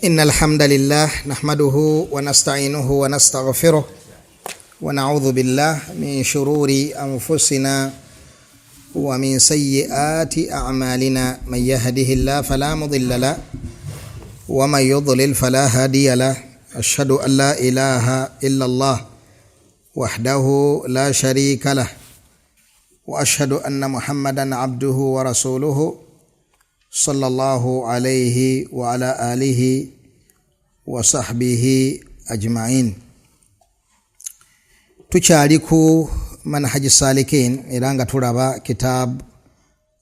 إن الحمد لله نحمده ونستعينه ونستغفره ونعوذ بالله من شرور أنفسنا ومن سيئات أعمالنا من يهده الله فلا مضل له ومن يضلل فلا هادي له أشهد أن لا إله إلا الله وحده لا شريك له وأشهد أن محمدا عبده ورسوله صلى الله عليه وعلى آله وصحبه أجمعين. تشاركوا منهج السالكين إلانغا ترابا كتاب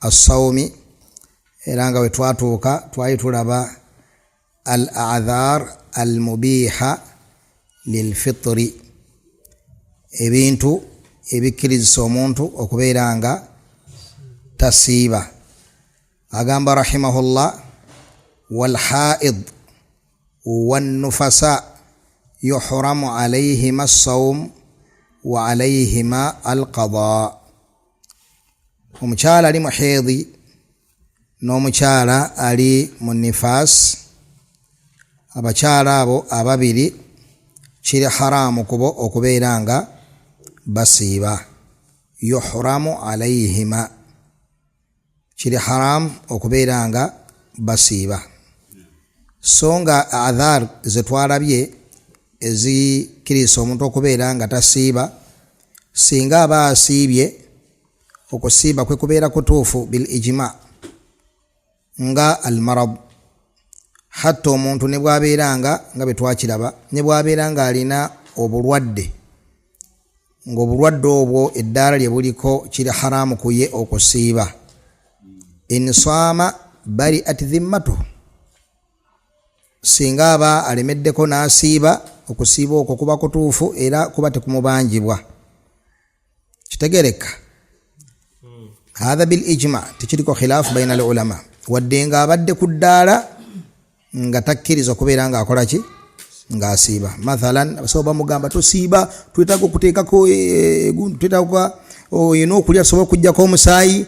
الصوم إلانغا وتواتوكا توائي ترابا الأعذار المبيحة للفطر ebintu ebikkiriza omuntu okubeeranga tasiiba. Agamba rahimahullah walhaid wannufasa yuhramu alayhima as-sawm wa alayhima al-qada. Omukyala ali muhidi n'omukyala ali mu nifas, abakyala abo ababiri kiri haramu kubo okubeeranga basiiba. Yuhramu alayhima, kiri haram okubeeranga basiiba. So nga adhar zetwalabye ezikiriisa omuntu okubeeranga tasiiba, singa aba asiibye okusiiba kwe kubeera kutuufu bil ijma nga almarad, hatta omuntu ne bwabeeranga nga betwakiraba ne bwabeeranga alina obulwadde, ng'obulwadde obwo eddaala lye buliko kiri haramu kuye okusiiba. Insaama bari'at dhimmatuhu, singa aba alemeddeko n'asiiba, okusiiba okwo kuba kutuufu era kuba tekumubanjibwa. Kitegereka hadha bil ijma, tekiriko khilaafu baina al ulama, wadde nga abadde ku ddaala nga takkiriza okubeera nga akola ki, ng'asiiba. Mathalan abasawo bamugamba tosiiba, twetaaga okuteekako twetaaga oyina okulya tusobola okuggyako omusaayi,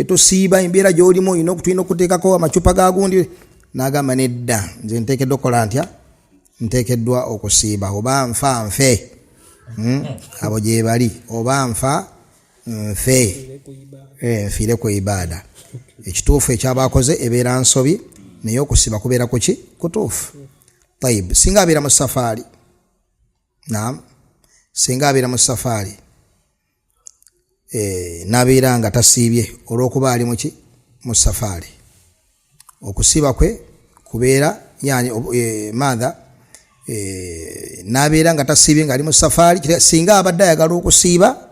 tosiiba embeera gy'olimu tulina okuteekako amacupa ga gundi. N'agamba nedda, nze nteekeddwa okukola ntya, nteekeddwa okusiiba. Oba nfa nfe, abo gye bali, oba nfa nfe, nfiire ku ibaada. Ekituufu ekyabakoze ebeera nsobi, naye okusiiba kubeera kuki, kutuufu. Tayib, singa abeera mu safaari, naam, singa abeera mu safaari n'abeera nga tasiibye olw'okuba ali muki, mu safaari, okusiiba kwe kubeera yani maadha n'abeera nga tasiibye nga ali mu safaari. Singa abadde ayagala okusiiba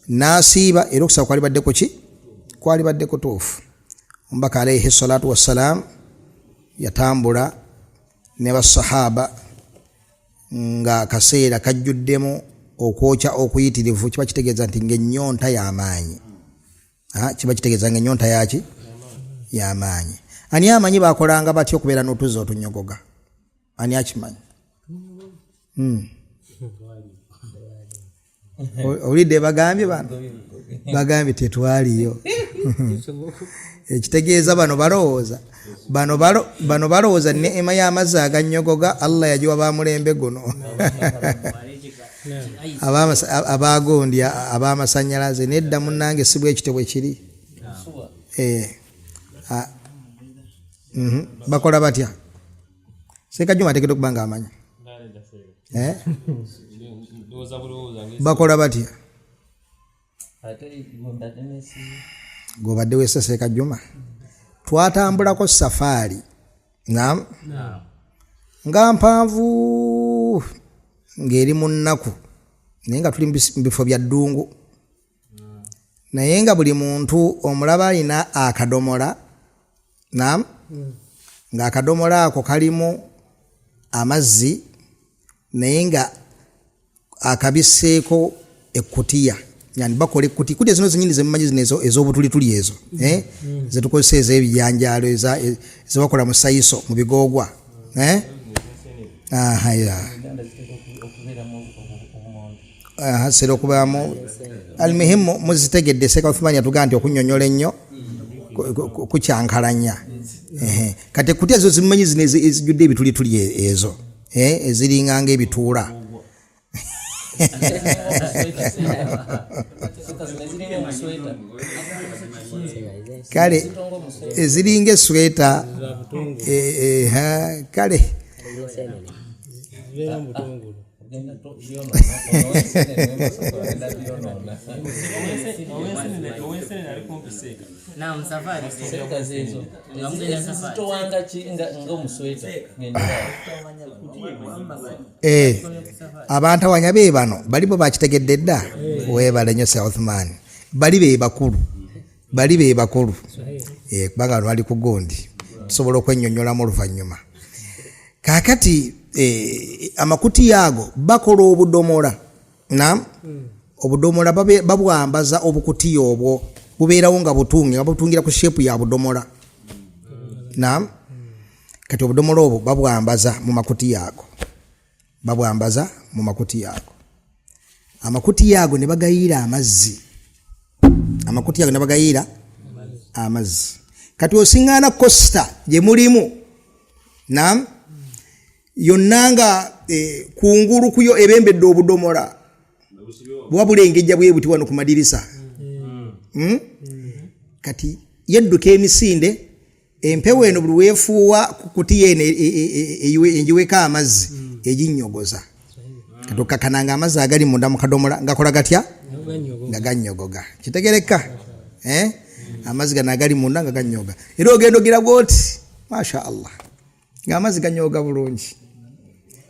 n'asiiba, era okusiiba kwalibadde kuki, kwalibadde kutuufu. Omubaka alayhi salatu wassalam yatambula ne basahaba nga akaseera kajjuddemu okwokya okuyitirivu, kiba kitegeeza nti ng'ennyonta y'amaanyi. Kiba kitegeeza ng'ennyonta yaki, y'amaanyi. Ani amanyi bakolanga batya okubeera n'otuzzi otunyogoga? Ani akimanyi? Olidde bagambye bano? Bagambye tetwaliyo. Ekitegeeza bano balowooza, bano balowooza neema y'amazzi agannyogoga Allah yagiwa bamulembe guno. Abagondi ab'amasannyalaze, nedda munnange si bwekityo bwe kiri. Bakola batya? Sekajuma ateekeddwa okuba nga amanyi. Bakola batya? Gobadde wese Sekajuma? Twatambulako safaari, naam, nga mpanvu, ng'eri mu nnaku, naye nga tuli mu bifo bya ddungu, naye nga buli muntu omulaba alina akadomola, naam, ng'akadomola ako kalimu amazzi, naye nga akabisseeko ekkutiya. Yani bakola ekkutiya, kutiya zino zinyini zemumanyi zino ez'obutulituli ezo, zetukozesa ez'ebijanjaalo ezebakola mu sayiso mu bigoogwa. Sera okubaamu almuhimu muzitegedde Seeka Uthman yatugamba nti okunnyonnyola ennyo kukyankalanya. kati ekutiya zo zimanyi zino ezijjudde ebituli ezo eziringanga ebituula kale eziringa esweta kale abantu awanya be bano balibo bakitegedde dda weebale nnyo Sir Othman bali be bakulu kubanga lwali ku gundi tusobola okwennyonnyolamu oluvannyuma kaakati amakuti yaago bakola obudomola obudomola babwambaza obukutiya obwo bubeerawo nga butunge nga butungira ku shepu ya budomola kati obudomola obwo babwambaza mu makuti yaago amakuti yaago ne bagayiira amazzi kati osiŋŋaana costa gye mulimu yonna nga kungulu kuyo ebembedde obudomola bwa bulengejja bwe buti wano ku madirisa kati yedduka emisinde empewo eno buli weefuuwa ku kutiya eno enjiweka amazzi eginnyogoza kati okkakananga amazzi agali munda mu kadomola ngakola gatya nga gannyogoga kitegereka amazzi gano agali munda nga gannyoga era ogenda ogira bwoti masha Allah ng'amazzi gannyoga bulungi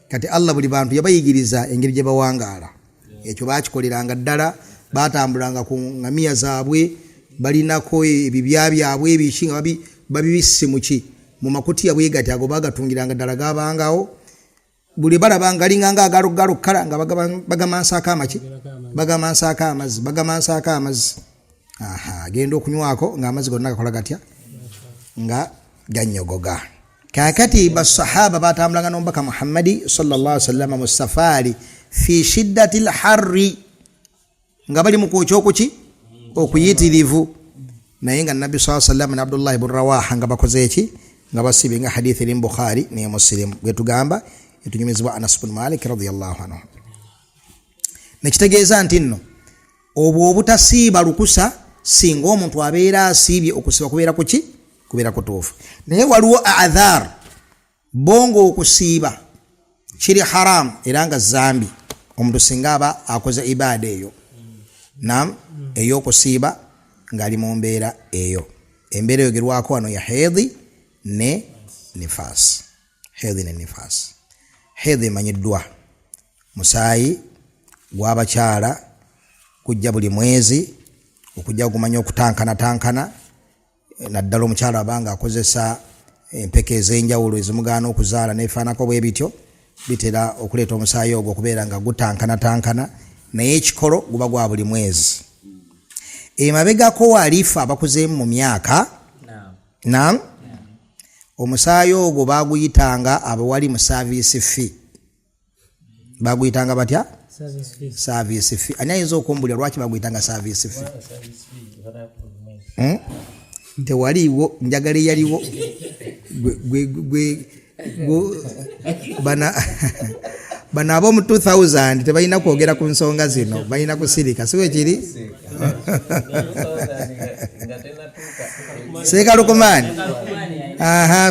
kati Allah buli bantu yabayigiriza engeri gye bawangaala ekyo baakikoleranga ddala baatambulanga ku ngamiya zaabwe balinako ebibya byabwe ebishinga babibisse mu makutiya bwe gati ago bagatungiranga ddala gabangawo buli balabanga alinganga agalogalokala nga bagamansaako amazzi agenda okunywako ng'amazzi gonna gakola gatya nga gannyogoga kakati basahaba batambulanga n'omubaka Muhammadi sallallahu alaihi wasallam mu safari fi shiddati al-harri nga bali mu kwokya okuyitirivu naye nga Nabbi sallallahu alaihi wasallam ne Abdullah ibn Rawaha nga bakoze eki nga basibe nga hadithi eri mu Bukhari ne Muslim bwe tugamba etunyumizibwa Anas ibn Malik radiyallahu anhu nekitegeeza nti nno obwo obutasiiba lukusa singa omuntu abeera asiibye okusiba kubeera kutuufu naye waliwo adhar bongo okusiiba kiri haram era nga zambi omuntu singa aba akoze ibada eyo ey'okusiiba ng'ali mu mbeera eyo embeera eyogerwako wano ya hedhi ne nifasi hedhi emanyiddwa musaayi gw'abakyala kujja buli mwezi okujja kumanya okutankana naddala omukyala abanga akozesa empeke ez'enjawulo ezimugaana okuzaala nefaanako bwe bityo bitera okuleeta omusaayi ogwo okubeera nga gutankana naye ekikolo guba gwa buli mwezi emabegako walifa abakuzeemu mu myaka omusaayi ogwo baguyitanga abawali mu service fee baguyitanga batya service fee ani ayinza okumbulira lwaki baguyitanga service fee tewaliwo njagala eyaliwo bana ab'omu 2000 tebalina kwogera ku nsonga zino balina kusirika siwe kiri Sekalukumani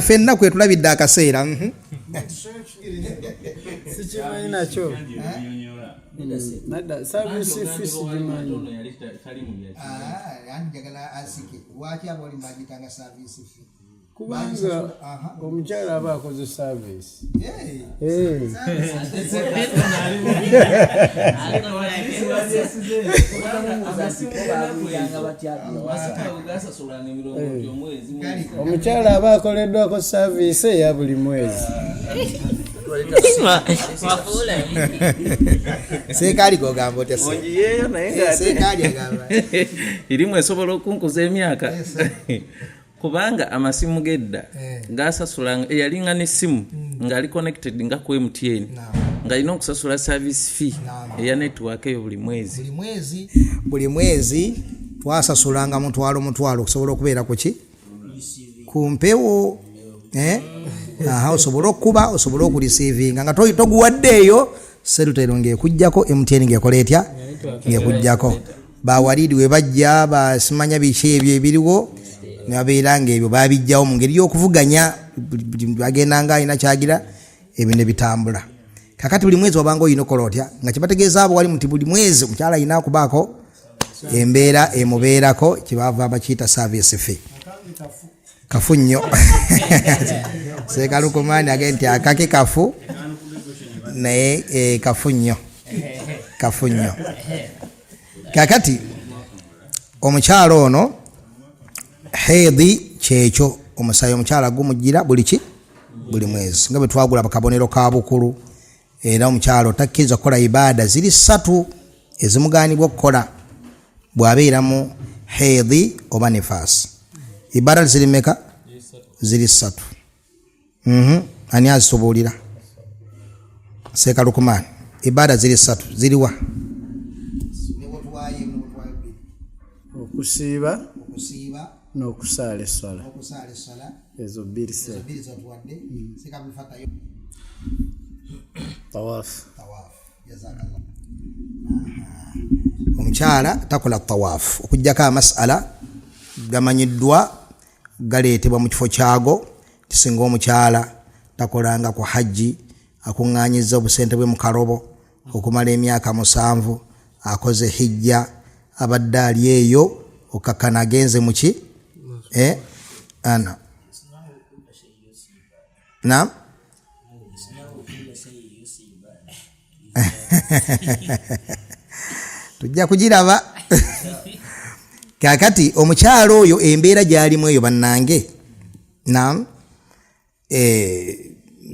fenna kwe tulabidde akaseera sikimanyi nakyo service fees jimanyi njagala asike lwaki abali mbagitanga service fee kubanga omukyala aba akoze service omukyala aba akoleddwako service eya buli mwezi Sekali gogamba otese onjiyeyo naye ngate sekali agamba irimu esobola okunkuza emyaka kubanga amasimu gedda ngaasasulanga eyalinga n'essimu ng'ali connected nga ku MTN ng'alina okusasula service fee eya network eyo buli mwezi twasasulanga mutwalo okusobola okubeera ku ku mpewo osobola okuba osobola okureceivinga nga toguwaddeeyo Celtel ng'ekujjako MTN ng'ekola etya ng'ekujjako bawalidi we bajja basimanya biki ebyo ebiriwo nabeera ng'ebyo babijjawo mu ngeri y'okuvuganya bagenda nga alina kyagira ebyo ne bitambula. Kakati buli mwezi wabanga olina okola otya nga kyebategeeza abo wali muti buli mwezi omukyala alina okubaako embeera emubeerako kyebava bakiyita service fee kafu nnyo Sekalukumani agenda nti akake kafu naye kafu nnyo kakati omukyalo ono hedhi kyekyo omusaayi omukyala gumugira buli mwezi nga bwe twagula akabonero ka bukulu era omukyalo takkiriza kukola ibaada ziri 3 ezimugaanibwa okukola bw'abeera mu hedhi oba nifaasi. Ibaada ziri meka? Ziri 3. Ani azitubuulira? Sekalukumani. Ibaada ziri 3 ziriwa? Okusiiba n'okusaala essala. Ezo 2 tawaafu. Omukyala takola tawaafu okujjako amasala gamanyiddwa galeetebwa mu kifo kyago. Tisinga omukyala takolanga ku hajji akuŋŋaanyizza obusente bwe mu kalobo okumala emyaka 7 akoze hijja abadde ali eyo okakkana agenze mu ki ana naam tujja kugiraba. Kakati omukyalo oyo embeera gy'alimu eyo bannange naam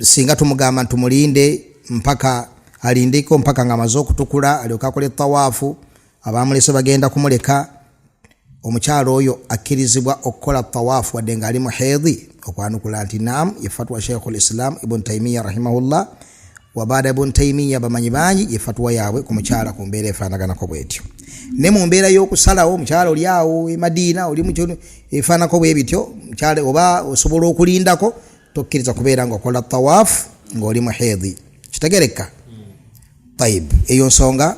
singa tumugamba ntumulinde mpaka alindeko mpaka nga amaze okutukula alyoka akole tawaafu abamulese bagenda kumuleka omukyalo oyo akkirizibwa okukola tawaafu wadde nga ali mu hedhi okwanukula nti naam ye fatwa Sheikhul Islam Ibn Taymiyyah rahimahullah wa baada Ibn Taymiyyah bamanyi bangi ye fatwa yaabwe ku mukyala ku mbeera efaanaganako bwetyo. Ne mu mbeera y'okusalawo omukyala oli awo e Madina oli mu kyo efaanako bwe bityo omukyala oba osobola okulindako tokkiriza kubeera ng'okola tawaafu ng'oli mu hedhi. Kitegereka? Tayib eyo nsonga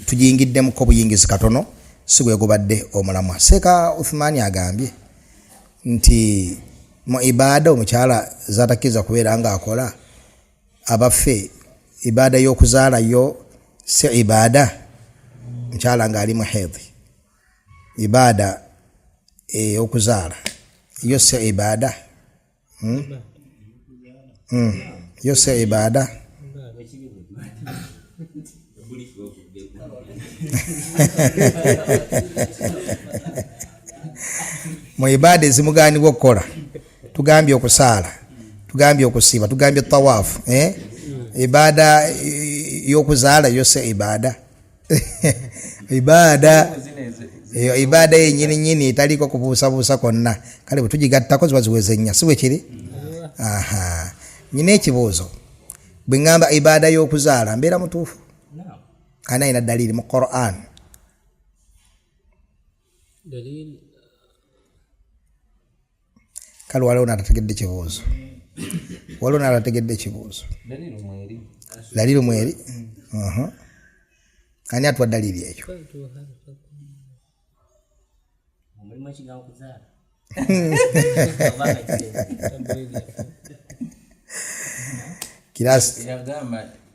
tugiyingiddemuko buyingizi katono si bwe gubadde omulamwa. Seeka Uthmani agambye nti mu ibaada omukyala zatakkiriza kubeera ng'akola abaffe ibaada y'okuzaala yo si ibaada mukyala ng'ali mu hedhi. Ibaada ey'okuzaala yo si ibaada yo si ibaada. Mu ibaada ezimugaanibwa okukola tugambye okusaala tugambye okusiiba tugambye tawaafu ibaada y'okuzaala yo si ibaada ibaada yennyini etaliko kubuusabuusa konna kale bwe tugigattako ziba ziweze nnya si bwe kiri. Nyina ekibuuzo bwe ŋŋamba ibaada y'okuzaala mbeera mutuufu? Ani ayina dalili mu Qur'an? Kale waliwo n'atategedde kibuuzo. Waliwo n'atategedde kibuuzo. Dalili mweri? Ani atuwa dalili ekyo?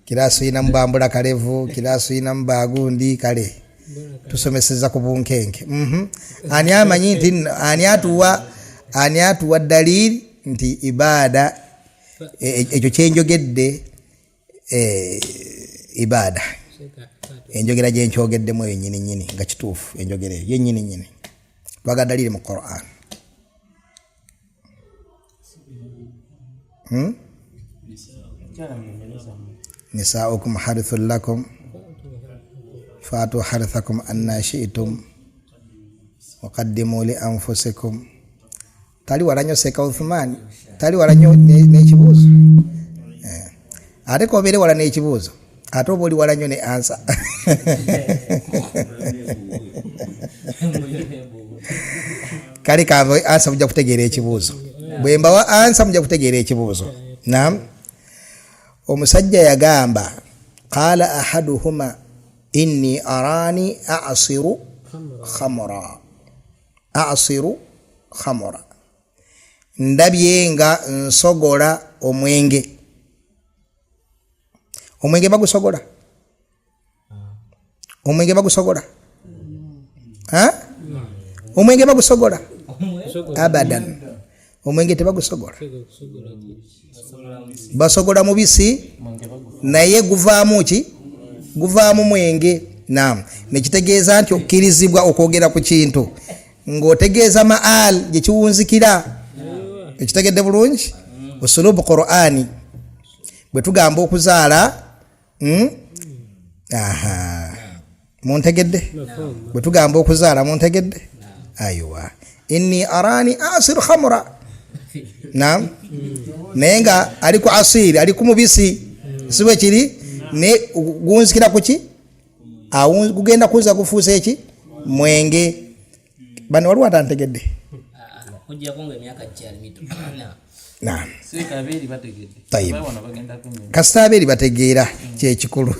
Kiraasu ina mubambula kalevu kiraasu ina mubagundi kale tusomeseza ku bunkenke. Ani amanyi nti ani atuwa dalili nti ibaada ekyo kyenjogedde ibaada enjogera gye nkyogeddemu eyo nnyini nga kituufu enjogera eyo yennyini twaga dalili mu Qur'an. Nisaukum harithun lakum fatu harithakum anna shi'tum waqaddimu li anfusikum. Tali walanyo Seeka Uthmani tali walanyo n'ekibuuzo ate kobeere wala n'ekibuuzo ate oba oli walanyo ne ansa. kale kava ansa mujja kutegeera ekibuuzo bwe mbawa ansa mujja kutegeera ekibuuzo naam omusajja yagamba qala ahaduhuma inni arani a'siru khamra ndabye nga nsogola omwenge bagusogola omwenge bagusogola omwenge bagusogola abadan omwenge tebagusogola basogola mubisi naye guvaamu ki guvaamu mwenge naam nekitegeeza nti okkirizibwa okwogera ku kintu ng'otegeeza maal gye kiwunzikira ekitegedde bulungi usulubu Qur'ani bwe tugamba okuzaala muntegedde bwe tugamba okuzaala muntegedde aywa inni arani asiru khamra naam naye nga ali ku asiri ali ku mubisi siwe kiri ne gunzikira kuki gugenda kuza kufuusa eki mwenge bano waliwo atantegedde naam kasita abeeri bategeera kyekikulu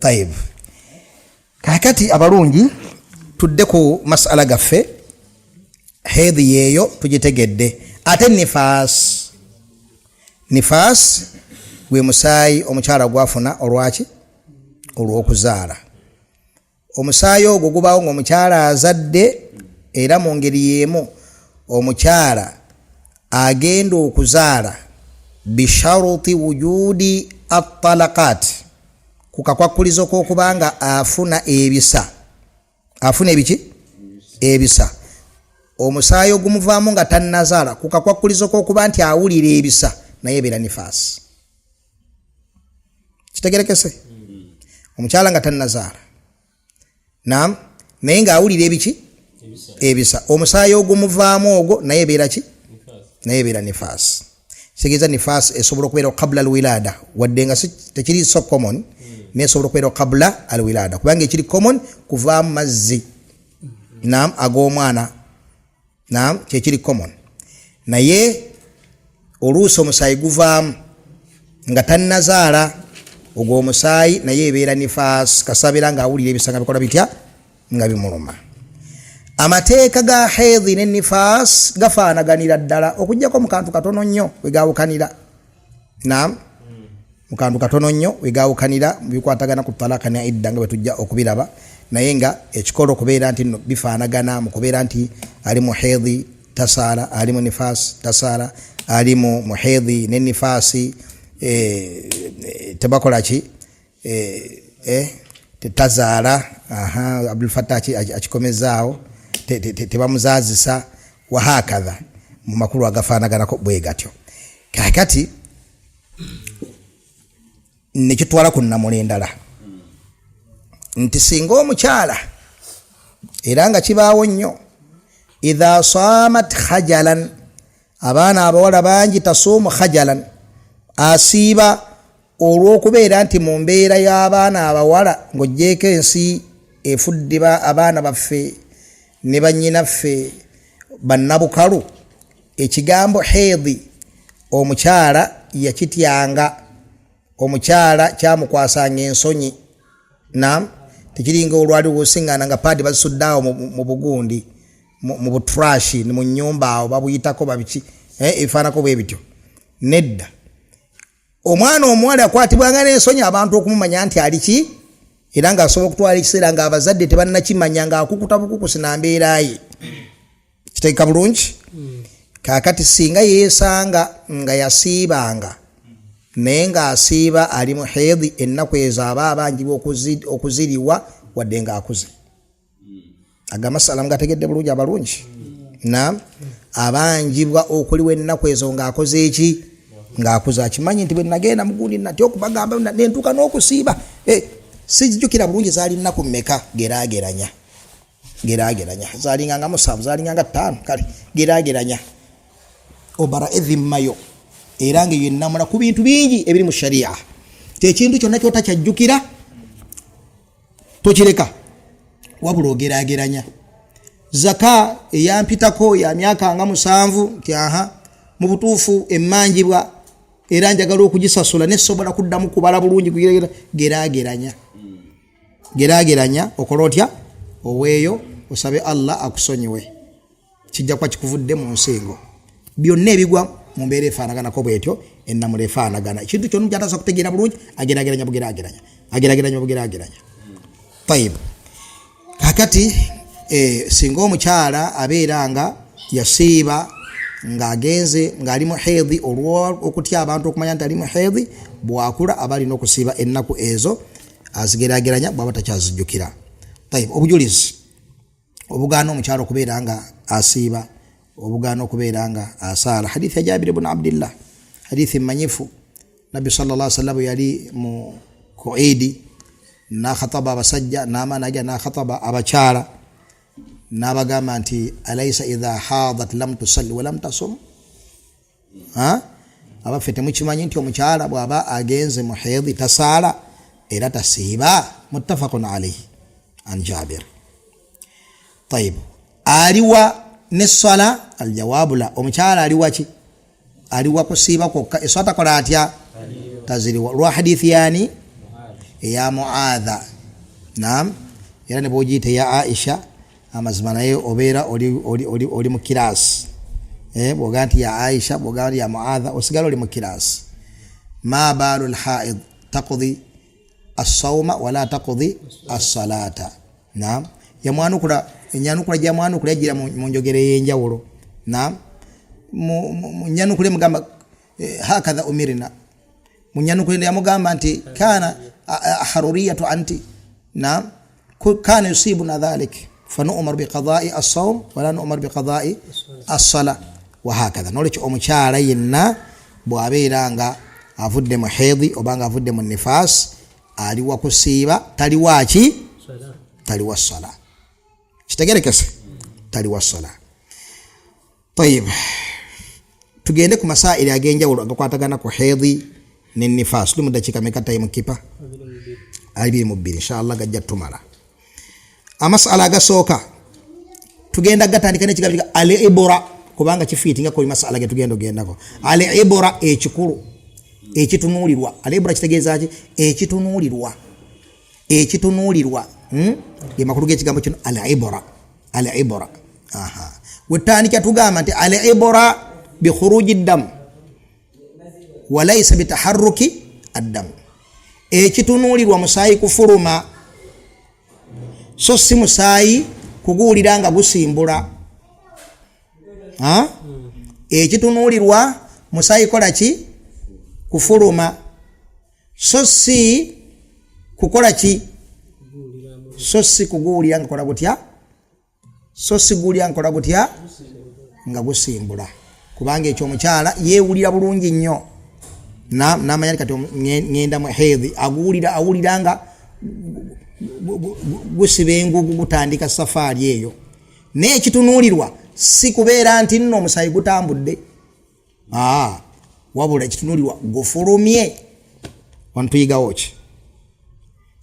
tayib kakati abalungi tudde ku masala gaffe hedhi yeeyo tugitegedde ate nifaas gwe musaayi omukyala gwafuna olwaki olw'okuzaala omusaayi ogwo gubaawo ng'omukyala azadde era mu ngeri y'emu omukyala agenda okuzaala bisharuti wujudi at-talaqat ku kakwakkulizo k'okubanga afuna ebisa ebisa omusaayi ogumuvaamu nga tannazaala ku kakwakkulizo k'okuba nti awulira ebisa naye ebeera nifaasi kitegerekese omukyala nga tannazaala naam naye ng'awulira ebisa omusaayi ogumuvaamu ogwo naye ebeera ki naye ebeera nifaasi kitegeeza nifaasi esobola okubeera qabla alwilada wadde nga tekiri so common naye esobola okubeera qabla alwilada kubanga ekiri common kuvaamu mazzi naam ag'omwana naam kyekiri common naye oluusi omusaayi guvaamu nga tannazaala ogwo omusaayi naye ebeera nifaasi kasabira nga awulira ebisanga bikola bitya nga bimuluma amateeka ga hedhi ne nifaas gafaanaganira ddala okujjako mu kantu katono nnyo wegawukanira naam mu kantu katono nnyo wegawukanira bikwatagana ku talaka ne idda nga bwe tujja okubiraba naye nga ekikola okubeera nti bifaanagana mu kubeera nti ali mu hedhi tasaala ali mu nifaas tasaala ali mu hedhi ne nifaasi tebakola ki tetazaala Abdul Fattah akikomezaawo tebamuzaazisa wahakadha mu makulu agafaanaganako bwe gatyo kakati nekitwala ku nnamulendala nti singa omukyala era nga kibaawo nnyo idha saamat khajalan abaana abawala bangi tasuumu khajalan asiiba olw'okubeera nti mu mbeera y'abaana abawala ng'oggyeko ensi efudde abaana baffe ne bannyinaffe bannabukalu ekigambo hedhi omukyala yakityanga omukyala kyamukwasanga ensonyi naam tekiringa olwali wosiŋŋaana nga paadi bazisuddaawo mu bugundi mu butrashi mu nnyumba awo babuyitako babiki ebifaanako bwe bityo nedda omwana omuwala akwatibwanga n'ensonyi abantu okumumanya nti ali ki era ng'asobola okutwala ekiseera ng'abazadde tebannakimanya ng'akukuta bukukusi na mbeera ye kiteeka bulungi kaakati singa yeesanga nga yasiibanga naye ng'asiiba ali mu hedhi ennaku ezo aba abanjibwa okuziriwa wadde ng'akuze agamasala mugategedde bulungi abalungi naam abanjibwa okuliwa ennaku ezo ng'akoze eki ng'akuze akimanyi nti bwe nagenda mugundi natya okubagamba nentuuka n'okusiiba sijjukira bulungi zaali nnaku mmeka geraageranya zaalinganga 7 zaalinganga 5 kale geraageranya obara edhimmayo era nga yennamula ku bintu bingi ebiri mu sharia tekintu kyonna kyotakyajjukira tokireka wabula ogeraageranya. Zaka eyampitako ya myaka nga 7 nti mu butuufu emmanjibwa era njagala okugisasula nesobola kuddamu kubala bulungi geraageranya okola otya oweeyo osabe Allah akusonyiwe kijja kwa kikuvudde mu nsingo. Byonna ebigwa mu mbeera efaanaganako bwetyo ennamula efaanagana. Ekintu kyonna kyatasobola kutegeera bulungi ageraageranya. Tayib. Kakati singa omukyala abeera nga yasiiba ng'agenze ng'ali mu hedhi okutya abantu okumanya nti ali mu hedhi, bw'akula aba alina okusiiba ennaku ezo azigeraageranya bw'aba takyazijjukira. Tayib. Obujulizi obugaana omukyala okubeera nga asiiba, obugaana okubeera nga asaala. Hadithi ya Jabir ibn Abdillah, hadithi mmanyifu. Nabbi sallallahu alaihi wasallam yali mu kuidi na khataba abasajja n'amaana na khataba abakyala n'abagamba nti alaysa idha hadat lam tusalli wa lam tasum. Abaffe temukimanyi nti omukyala bw'aba agenze mu hedhi tasaala era tasiiba. Muttafaqun alayhi an Jabir. Tayib. Aliwa n'essala? Aljawabu la. Omukyala aliwa ki? Aliwa kusiiba kwokka. Essala takola atya? Taziriwa. Lwa hadithi yani eya Muadha. Naam. Era ne bw'ogiyita ya Aisha amazima naye obeera oli mu kiraasi. Bw'ogaa nti ya Aisha, bw'ogaa nti ya Muadha osigala oli mu kiraasi. Ma baalu alhaid taqdi as-sawma wala taqdi as-salata. Naam. Yamwanukula enyanukula gyamwanukula yagira mu njogero y'enjawulo. Naam. Mu nyanukule mugamba hakadha umirna. Mu nyanukule yamugamba nti kana haruriyatu anti. Naam. Kana yusibuna dhalik fanu'mar biqada'i as-sawm wala nu'mar biqada'i as-salah wa hakadha. Nolekyo omukyala yenna bw'abeera nga avudde mu hedhi obanga avudde mu nifas aliwa kusiiba taliwa ki? Taliwa salah. Kitegerekese taliwa salah. Tayib. Tugende ku masaili ag'enjawulo agakwatagana ku hedhi ne nifas. Tuli mu dakiika meka tayimu kipa? 22 inshallah gajja tumala. Amasala agasooka tugenda gatandika n'ekigambo al-ibra kubanga kifiitinga ku masala ge tugenda ogendako. Al-ibra ekikulu ekitunuulirwa. Al-ibra kitegeeza ki? Ekitunuulirwa. Ye makulu g'ekigambo kino al-ibra. Wetandika tugamba nti al-ibra bi khuruji ad-dam wa laysa bi taharruki ad-dam. Ekitunuulirwa musaayi kufuluma so si musaayi kuguulira nga gusimbula. Ekitunuulirwa musaayi kola ki? Kufuluma. So si kukola ki? So si kuguulira nga kola gutya? So si guulira nga kola gutya? Nga gusimbula. Kubanga ekyo omukyala yeewulira bulungi nnyo. N'amanya kati ngenda mu hedhi awulira nga gusiba engugu gutandika safaari eyo. Naye ekitunuulirwa si kubeera nti nno omusaayi gutambudde. Wabula ekitunuulirwa gufulumye. Wano tuyigawo ki?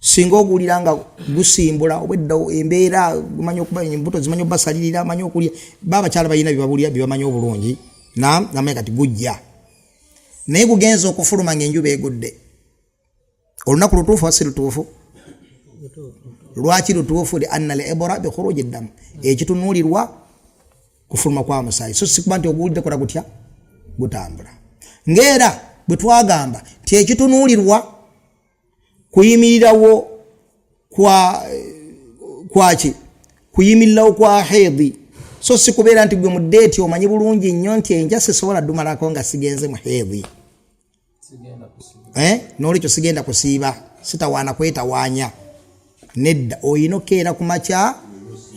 Singa oguulira nga gusimbula obwedda embeera gumanyi okuba embuto zimanyi obbasalirira amanyi okulya baabakyala balina bibabulya bibamanyi obulungi. Namanya kati gujja. Naye gugenza okufuluma ng'enjuba egudde. Olunaku lutuufu oba si lutuufu? Lwaki lutuufu? Li anna al-ibra bi khuruji ad-dam. Ekitunuulirwa kufuluma kwa musaayi. So si kuba nti oguwulidde kola gutya? Gutambula. Ng'era bwe twagamba nti ekitunuulirwa kuyimirirawo kwaki? Kuyimirirawo kwa hedhi. So si kubeera nti gwe mu ddeeti omanyi bulungi nnyo nti enja sisobola dumalako nga sigenze mu hedhi. N'olwekyo sigenda kusiiba, sitawaana kwetawaanya. Nedda oyina okkeera ku makya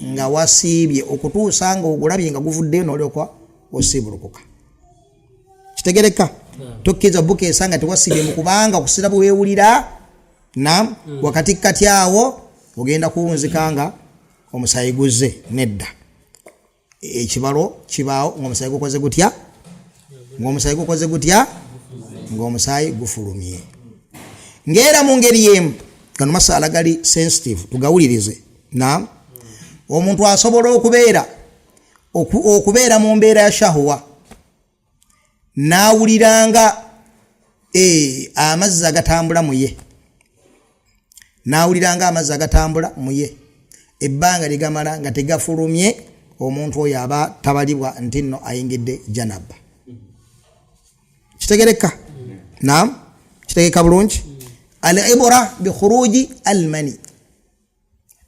nga wasiibye okutuusa nga ogulabye nga guvuddeyo n'olyoka osiibulukuka. Kitegereka? Tokkiriza bukeesa nga tewasiibye mu kubanga okusira bwe weewulira. Naam. Wakati kati awo ogenda kuwunzika nga omusaayi guzze. Nedda. Ekibalo kibaawo ng'omusaayi gukoze gutya? Ng'omusaayi gufulumye. Ng'era mu ngeri y'emu. Gano masala gali sensitive tugawulirize. Naam. omuntu asobola okubeera mu mbeera ya shahwa nawuliranga amazzi agatambula mu ye ebbanga ligamala nga tegafulumye omuntu oyo aba tabalibwa nti nno ayingidde janaba. Kitegereka? Naam, kitegereka bulungi. Al-ibra bi khuruji al-mani,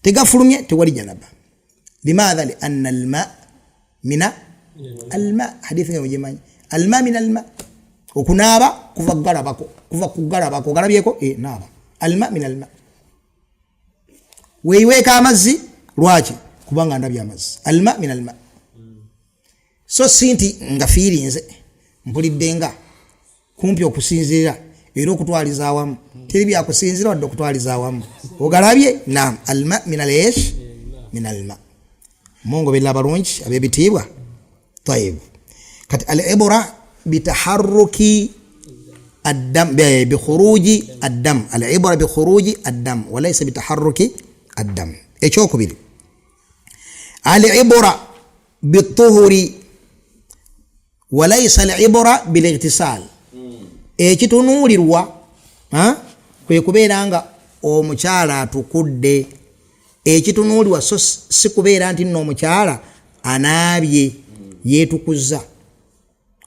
tegafulumye tewali janaba. Limadha? Li anna al-ma mina al-ma, hadithi ngamujimanyi al-ma min al-ma, okunaaba kuva kugalabako galabyeko naaba, al-ma min al-ma. Weiweka amazzi lwaki? Kubanga ndabya amazzi, al-ma min al-ma. So sinti nga fiirinze mpuliddenga kumpi okusinzira era okutwaliza awamu, teri byakusinzira wadde okutwaliza awamu, ogalabye. Naam, al-ma min al-ish min al-ma. Mungu billa barungi abebitiibwa. Tayib, kati al-ibra bitaharruki الدم بخروج الدم. العبرة بخروج الدم وليس بتحرك الدم. ايشوكو بيلي العبرة بالطهر وليس العبرة بالاغتسال. ekitunulirwa kwe kubeera nga omukyala atukudde, ekitunulirwa so si kubeera nti nno omukyala anaabye yeetukuza,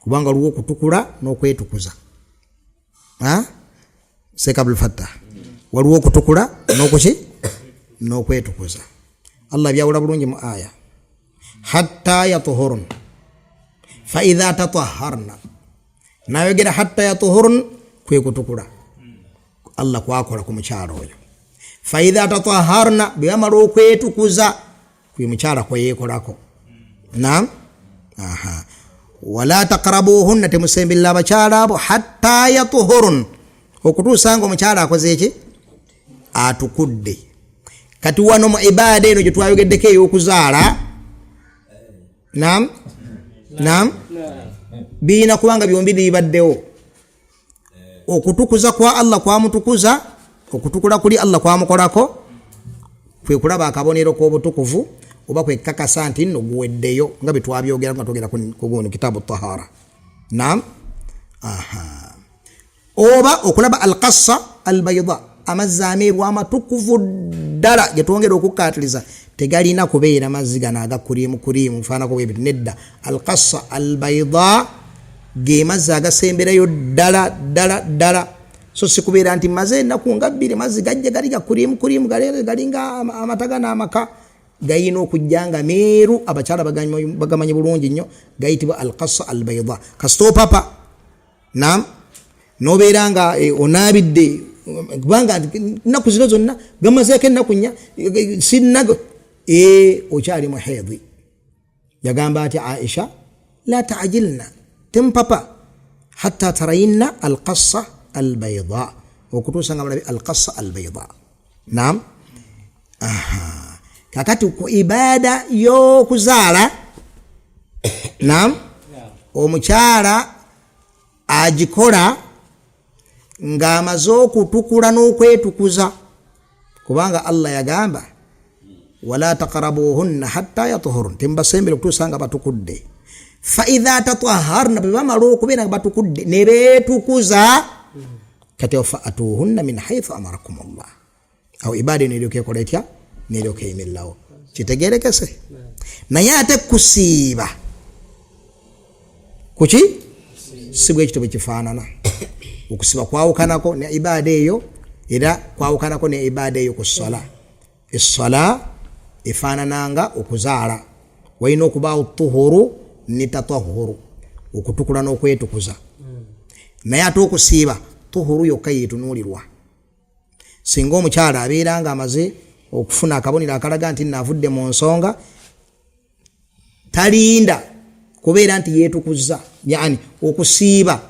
kubanga luwo okutukula n'okwetukuza. Sekabul Fattah, waliwo okutukula n'okwetukuza. Allah byawula bulungi mu aya, hatta yatuhurun fa idha tatahharna, nayogera hatta yatuhurun kwe kutukula Allah kwakola ku mukyala oyo. Fa idha tatahharna, bwamala okwetukuza kwe mukyala kwe yeekolako. Naam, wala taqrabuhunna, temusembilla abakyala abo hatta yatuhurun, okutuusa nga omukyala akoze eki? Atukudde. Kati wano mu ibaada eno gye twayogeddeko ey'okuzaala, naam, biina kubanga byombi bibaddewo. Okutukuza kwa Allah kwamutukuza, okutukula kuli Allah kwamukolako, kwe kulaba akabonero k'obutukuvu oba kwe kakasa nti nno guweddeyo, nga bwe twabyogera nga twogera ku guno kitabu tahara. Naam, oba okulaba al-qassa al-bayda, amazzi ameeru amatukuvu ddala ge twongera okukkaatiriza, tegalina kubeera mazzi gano agakurimu mufaanako bwebiti. Nedda, al-qassa al-bayda ge mazzi agasemberayo ddala. So si kubeera nti maze ennaku nga bbiri mazzi gajja gali gakurimu galinga amataga n'amaka, gayina okujja nga meeru. Abakyala bagamanyi bulungi nnyo, gayitibwa al-qassa al-bayda. Kasita opapa, naam, nobeera nga onaabidde, kubanga nnaku zino zonna gamazeeko ennaku nnya sinnago, okyali muheedhi. Yagamba ati Aisha, la ta'jilna, tempapa hatta tarayinna al-qassa al-bayda, okutuusa nga mulabi al-qassa al-bayda. Naam, kakati ku ibaada y'okuzaala, naam, omukyala agikola ng'amaze okutukula n'okwetukuza, kubanga Allah yagamba wala taqrabuhunna hatta yatuhurun, tembasembere okutuusa nga batukudde. Fa idha tatahharna, bwe bamala okubeera nga batukudde ne beetukuza, kati fa atuhunna min haythu amarakum Allah. Awo ibaada eno eryoka ekola etya? Neryoka eyimirilawo. Kitegerekese? Naye ate kusiiba kuki? Si bwe kityo bwe kifaanana. Okusiba kwawukanako ne ibaada eyo, era kwawukanako ne ibaada eyo ku ssala. Essala efaanananga okuzaala, walina okubaawo tuhuru ne tatahuru, okutukula n'okwetukuza. Naye ate okusiiba tuhuru yokka yeetunuulirwa. Singa omukyala abeera nga amaze okufuna akabonero akalaga nti naavudde mu nsonga, talinda kubeera nti yeetukuza, yani okusiiba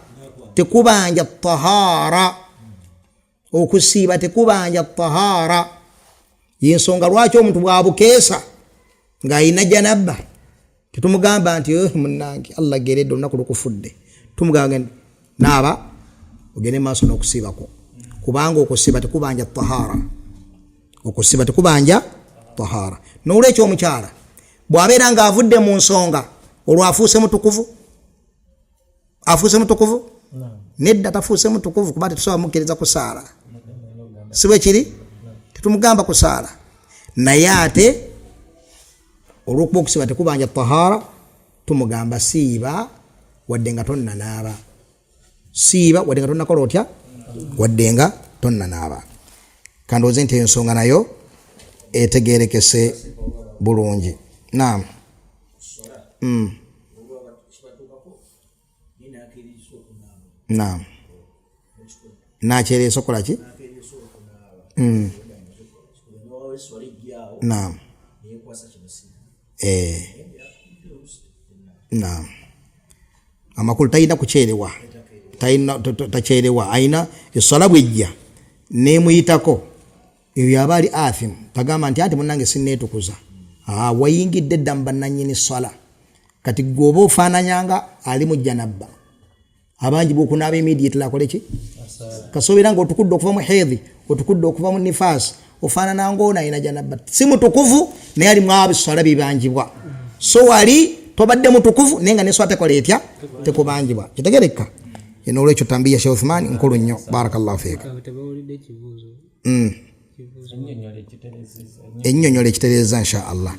tekubanja tahara, okusiiba tekubanja tahara. Yensonga lwaki omuntu bwabukeesa ng'ayina janaba tetumugamba nti munnange Allah geredde olunaku lukufudde, tumugamba naaba ogende maaso n'okusiibako, kubanga okusiiba tekubanja tahara, okusiiba tekubanja tahara. n'olwekyo omukyala bw'abeera ng'avudde mu nsonga olwo afuuse mutukuvu nedda tafuuse mutukuvu kuba tetusobola mukkiriza kusaala si bwe kiri tetumugamba kusaala naye ate olw'okuba okusiba tekubanja tahara tumugamba siiba wadde nga tonnanaaba siiba wadde nga tonnakola otya wadde nga tonnanaaba kandooze nti eyo ensonga nayo etegerekese bulungi naam naam nakyeresa okola ki naam naam amakulu talina kukyerewa takyerewa ayina essola bwejja nemuyitako eyo yaba ali athim tagamba nti ati munange sinneetukuza wayingidde dda mu bannannyini sola kati gwoba ofaananyanga ali mu janabba abangi bwokunaaba immediately akole ki kasobeera nga otukudde okuva mu hedhi otukudde okuva mu nifaasi ofaanana ngaona ayina janabba si mutukuvu naye ali mwabi sola bibanjibwa so wali tobadde mutukuvu naye nga neswala tekola etya tekubanjibwa kitegereka n'olwekyo tambiya Sheikh Uthman nkulu nnyo barakallahu fiika ennyonnyola ekitereeza insha allah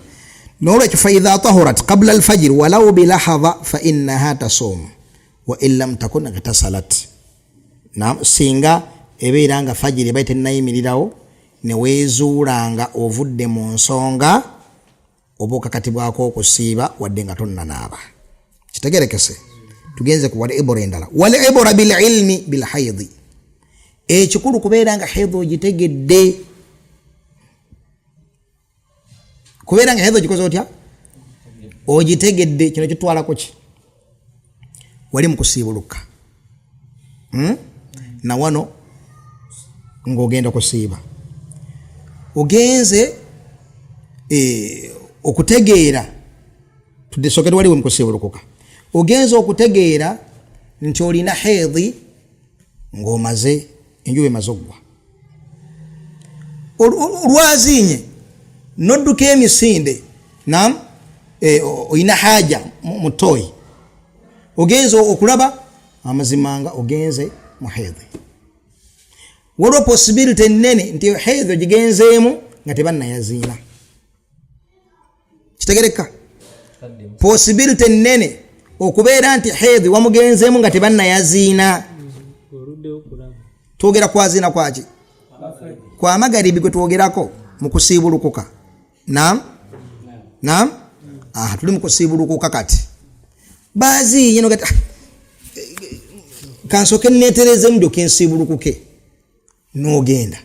n'olwekyo fa idha tahurat qabla alfajiri walaw bilahadha fa innaha tasum wa in lam takun ghtasalat naam singa ebeera nga fajiri eba tennayimirirawo neweezuulanga ovudde mu nsonga oba okakatibwako okusiiba wadde nga tonnanaaba kitegerekese tugenze ku wal ibra endala wal ibra bil ilmi bil haidi ekikulu kubeera nga haidhi ogitegedde kubeera nga haidhi ogikoze otya ogitegedde kino kitwalako ki wali mukusiibuluka na wano ng'ogenda kusiiba ogenze okutegeera tudesokere waliwe mukusiibulukuka ogenze okutegeera nti olina haidhi ng'omaze enjuba emaze oggwa olwazinye nodduka emisinde nam oyina haja mutoyi ogenze okulaba amazimanga ogenze mu haidhi waliwo possibility nene nti haidhi ogigenzeemu nga tebannayaziina kitegereka possibility nene okubeera nti haidhi wamugenzeemu nga tebannayaziina twogera kwaziina kwaki kwa magaribi gwe twogerako mu kusiibulukuka naam tuli mu kusiibulukuka kati baziinye no gati kansoke neetereze mudyoke nsiibulukuke n'ogenda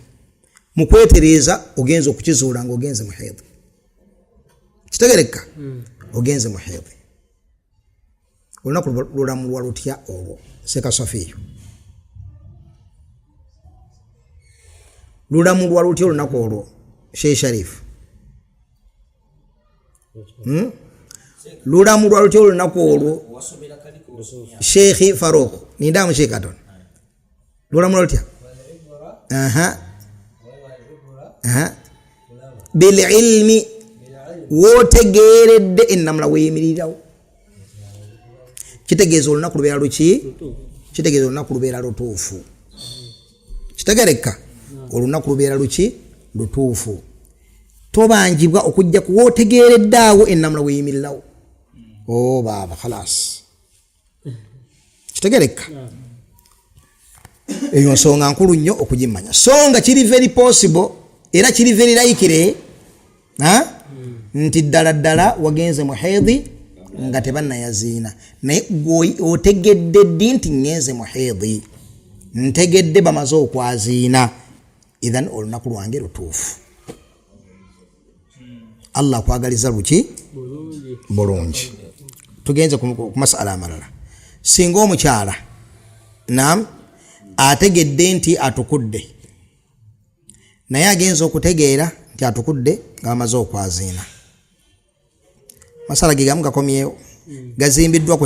mu kwetereza ogenza okukizuula ng'ogenze mu haidhi kitegereka ogenze mu haidhi olunaku lulamulwa lutya olwo Seka Safiyo lulamulwa lutya olunaku olwo Sheikh Sharif lulamulwa lutya olunaku olwo Sheikh Farouk nindamu Sheikh Aton lulamulwa lutya bil ilmi wotegeeredde ennamula weeyimirirawo kitegeeza olunaku lubeera luki kitegeeza olunaku lubeera lutuufu kitegereka olunaku lubeera luki lutuufu tobanjibwa okujja kuwootegeeredde awo ennamula weeyimirirawo baaba khalas kitegereka eyo nsonga nkulu nnyo okugimanya so nga kiri very possible era kiri very likely nti ddala wagenze mu haidhi nga tebannayaziina naye otegedde ddi nti ngenze mu haidhi ntegedde bamaze okwaziina idhan olunaku lwange lutuufu Allah akwagaliza luki bulungi tugenze ku masala amalala singa omukyala naam ategedde nti atukudde naye agenza okutegeera nti atukudde ng'amaze okwaziina masala ge gamu gakomyewo gazimbiddwa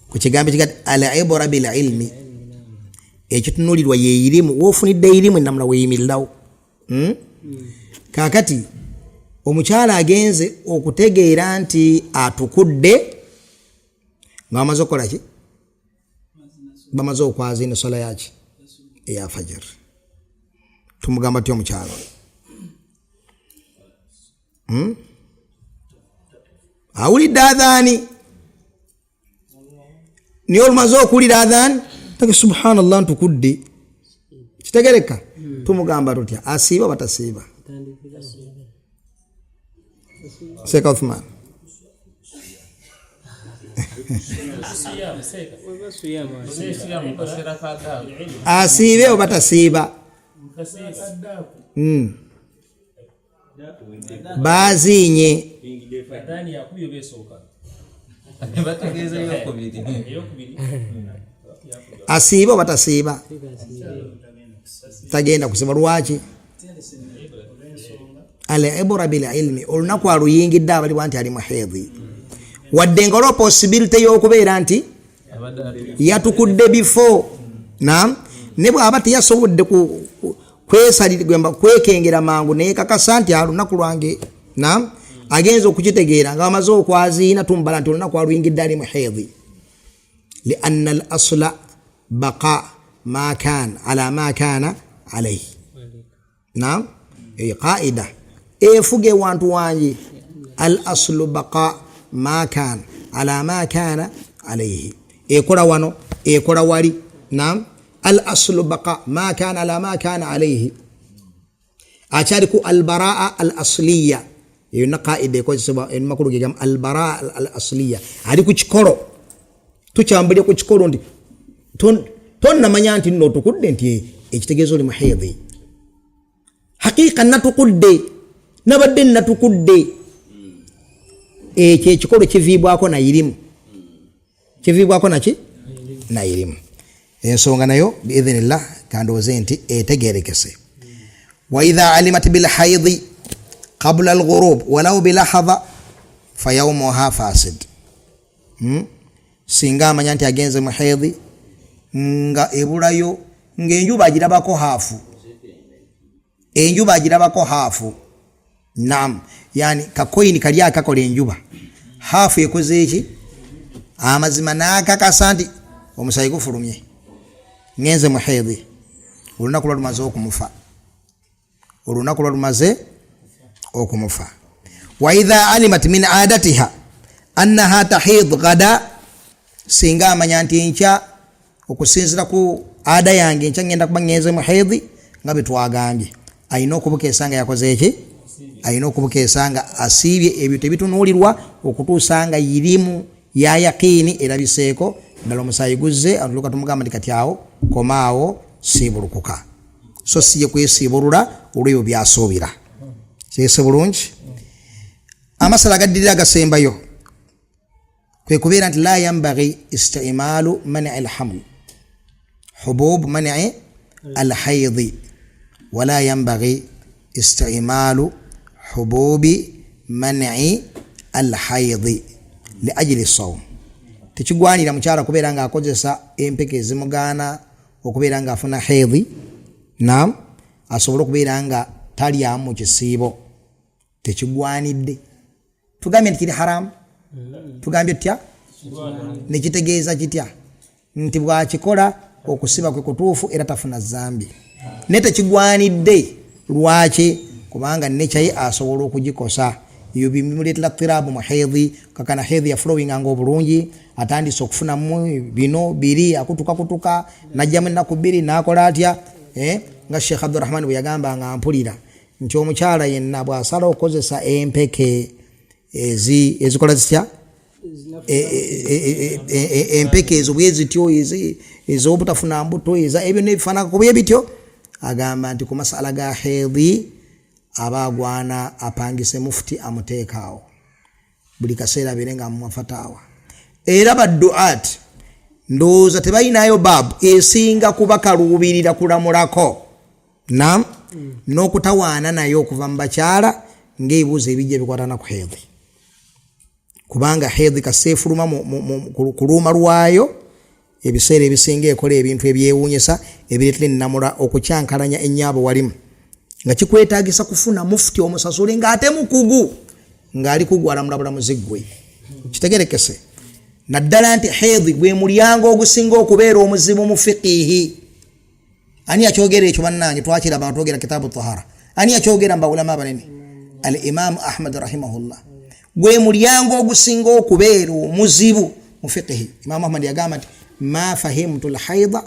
ku kigambo kigati al ibra bil ilmi ekitunulirwa yeeyirimu woofunidde irimu ennamula weeyimirirawo kaakati omukyala agenze okutegeera nti atukudde nga bamaze okukola ki bamaze okwazina sola yaki eya fajr tumugamba ty omukyala awulidde adhaani niye olumaze okuwulira adhaani tage subhanallah ntukudde kitegereka tumugamba tutya asiiba batasiiba Seka Uthman asiibe oba tasiiba bazinye asiiba oba tasiiba tagenda kusiba lwaki al-ibra bil ilmi olunaku aluyingidde abaliwa nti ali muhidhi wadde nga olwo possibility y'okubeera nti yatukudde before ne bw'aba teyasobodde kwesalirigwemba kwekengera mangu naye kakasa nti olunaku lwange agenza okukitegeera nga bamaze okwaziina tumbala nti olunaku aluyingidde ali muhidhi lianna al asla baqa ma kana ala ma kana alayhi qaida efuge wantu wanji al aslu baqa ma kana ala ma kana alayhi ekola wano ekola wali al aslu baqa ma kana ala ma kana alayhi achariku al baraa al asliya yuna qaida ko seba en makuru gegam al baraa al asliya ali ku kikolo tuchambule ku kikolo ndi ton namanya nti no tukudde nti ekitegezo li muhidhi haqiqa natukudde nabadde natukudde ekikolo kivibwako na irimu kivibwako naki na irimu ensonga nayo biidhnillah kandoze nti etegerekese wa idha alimat bil haidhi qabla al ghurub walau bi lahadha fa yawmuha fasid singa amanya nti agenze muhidhi nga ebulayo ng'enjuba agirabako hafu enjuba agirabako hafu yani kakoini kali akakola enjuba hafu ekoze eki amazima nakakasa nti omusayi gufulumye ngenze muhidhi olunaku lwalumaze okumufa olunaku lwalumaze okumufa wa idha alimat min adatiha annaha tahid gada singa amanya nti enkya okusinzira ku ada yange enkya ngenda kuba ngenze muhidhi nga betwagambye ayina okubukeesa nga yakoze eki ayina okubukeesa nga asiibye ebyo tebitunuulirwa okutuusa nga yirimu ya yaqiini erabiseeko ddala omusaayi guzze atuluka tumugamba nti kati awo komaawo siibulukuka so siye kwesiibulula olwebyo byasuubira kyese bulungi amasala agaddirira agasembayo kwe kubeera nti la yambaghi istimaalu mani alhaml hubub mani alhaidhi wala yambaghi istimaalu hububi mani alhaidhi liajili sawm tekigwanira mukyala kubeera nga akozesa empeke ezimugaana okubeera nga afuna haidhi asobole okubeera nga talyamu mu kisiibo tekigwanidde tugambye nti kiri haramu tugambye tutya nekitegeeza kitya nti bwakikola okusiba kwe kutuufu era tafuna zambi ne tekigwanidde lwaki kubanga nekyaye asobola okugikosa iyo bimuleetera tirabu muhidhi kakana haidhi ya flowing nga obulungi atandise okufuna mu bino biri akutuka najjamu ennaku bbiri nakola atya nga Sheikh Abdurrahman bwe yagamba nga mpulira nti omukyala yenna bw'asala okukozesa empeke ezikola zitya empeke ezo bwe zityo ez'obutafuna mbuto ebyo nebifaanana kuba bityo agamba nti ku masala ga haidhi abagwana apangise mufti amuteekaawo buli kaseera abeere nga mumafatawa era badduat ndowooza tebalinayo babu esinga kubakaluubirira kulamulako n'okutawaana nayo okuva mu bakyala ng'ebibuuzo ebijja bikwatana ku haidhi kubanga haidhi kaseefuluma ku luuma lwayo ebiseera ebisinga ekola ebintu ebyewuunyisa ebireetera ennamula okukyankalanya ennyabo walimu nga kikwetaagisa kufuna mufti omusasule ng'ate mukugu ng'ali kugwala bulamuzi gwe. Kitegerekese naddala nti haidhi gwe mulyango ogusinga okubeera omuzibu mu fiqihi. Ani akyogera ekyo bannange twakiraba twogera kitaabu tahara. Ani akyogera mba ulama abanene? Al-Imam Ahmad rahimahullah. Gwe mulyango ogusinga okubeera omuzibu mu fiqihi. Imam Ahmad yagamba nti ma fahimtu al-haidha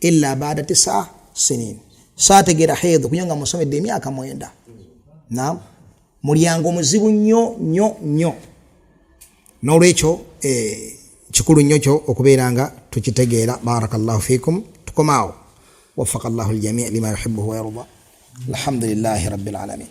illa ba'da 9 sinin. Saategera haidhi kunyanga musomedde emyaka 9. Naam. Mulyango muzibu nnyo. N'olwekyo kikulu nnyo kyo okubeeranga tukitegeera. Barakallahu fikum. Tukomaawo. وفق الله الجميع لما يحبه ويرضى. الحمد لله رب العالمين.